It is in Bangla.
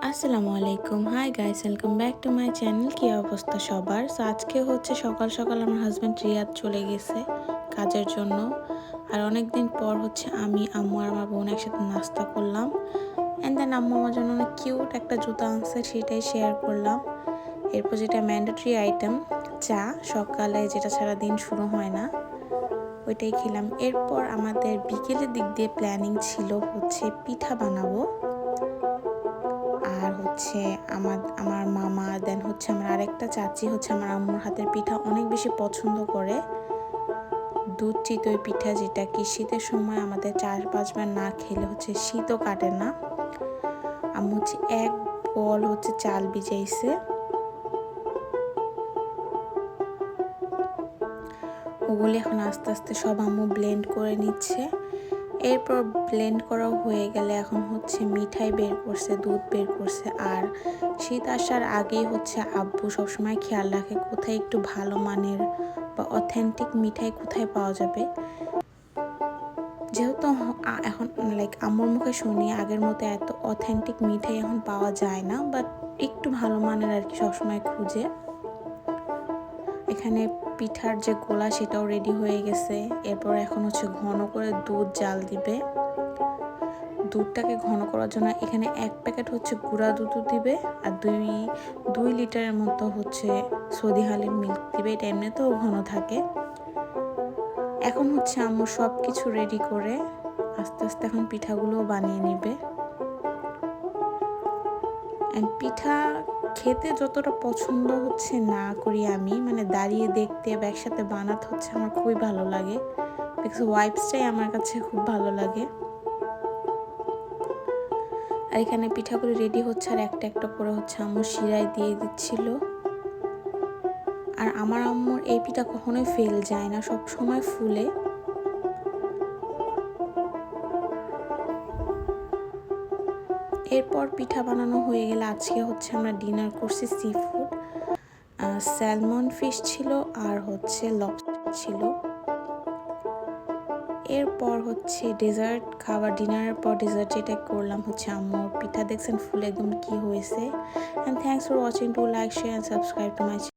আসসালামু আলাইকুম। Hi guys, welcome back to my channel. কি অবস্থা সবার? সো আজকে হচ্ছে সকাল সকাল আমার হাজব্যান্ড রিয়াদ চলে গেছে কাজের জন্য। আর অনেক দিন পর হচ্ছে আমি, আম্মু আর আমার বোন একসাথে নাস্তা করলাম। অ্যান্ড দেন আম্মু আমার জন্য অনেক কিউট একটা জুতা আনছে, সেটাই শেয়ার করলাম। এরপর যেটা ম্যান্ডেটরি আইটেম, চা, সকালে যেটা ছাড়া দিন শুরু হয় না, ওইটাই খেলাম। এরপর আমাদের বিকেলের দিক দিয়ে প্ল্যানিং ছিল হচ্ছে পিঠা বানাবো। আর হচ্ছে আমার মামা দেন হচ্ছে আমার আরেকটা চাচি হচ্ছে আমার আম্মুর হাতের পিঠা অনেক বেশি পছন্দ করে। দুধ চিতই পিঠা, যেটা কি শীতের সময় আমাদের 4-5 বার না খেলে হচ্ছে শীতও কাটে না। আম্মু হচ্ছে এক বল হচ্ছে চাল ভিজাইছে, ওগুলি এখন আস্তে আস্তে সব আম্মু ব্লেন্ড করে নিচ্ছে। এরপর ব্লেন্ড করা হয়ে গেলে এখন হচ্ছে মিঠাই বের করছে, দুধ বের করছে। আর শীত আসার আগেই হচ্ছে আব্বু সবসময় খেয়াল রাখে কোথায় একটু ভালো মানের বা অথেন্টিক মিঠাই কোথায় পাওয়া যাবে। যেহেতু এখন আম্মুর মুখে শুনি আগের মতো এত অথেন্টিক মিঠাই এখন পাওয়া যায় না, বাট একটু ভালো মানের আর কি সবসময় খুঁজে। এখানে পিঠার যে গোলা সেটাও রেডি হয়ে গেছে। এরপর এখন হচ্ছে ঘন করে দুধ জাল দিবে। দুধটাকে ঘন করার জন্য এখানে 1 প্যাকেট হচ্ছে গুঁড়া দুধ দিবে, আর 2 লিটারের মতো হচ্ছে সৌদি হালিম মিল্ক দিবে। এটা এমনিতেও ঘন থাকে। এখন হচ্ছে আম্মু সব কিছু রেডি করে আস্তে আস্তে এখন পিঠাগুলোও বানিয়ে নিবে। পিঠা খেতে যতটা পছন্দ হচ্ছে না করি আমি, মানে দাঁড়িয়ে দেখতে বা একসাথে বানাতে হচ্ছে আমার খুবই ভালো লাগে। বিকজ ওয়াইপসটাই আমার কাছে খুব ভালো লাগে। আর এখানে পিঠাগুলো রেডি হচ্ছে, আর একটা একটা করে হচ্ছে আম্মু শিরায় দিয়ে দিচ্ছিল। আর আমার আম্মুর এই পিঠা কখনোই ফেল যায় না, সব সময় ফুলে। এরপর পিঠা বানানো হয়ে গেলে আজকে হচ্ছে আমরা ডিনার করছি সি ফুড, স্যালমন ফিশ ছিল আর হচ্ছে লবস্টার ছিল। এরপর হচ্ছে ডেজার্ট খাবার, ডিনারের পর ডেজার্ট যেটা করলাম হচ্ছে আম্মুর পিঠা। দেখছেন ফুল একদম কি হয়েছে। And thanks for watching. To like, share and subscribe to my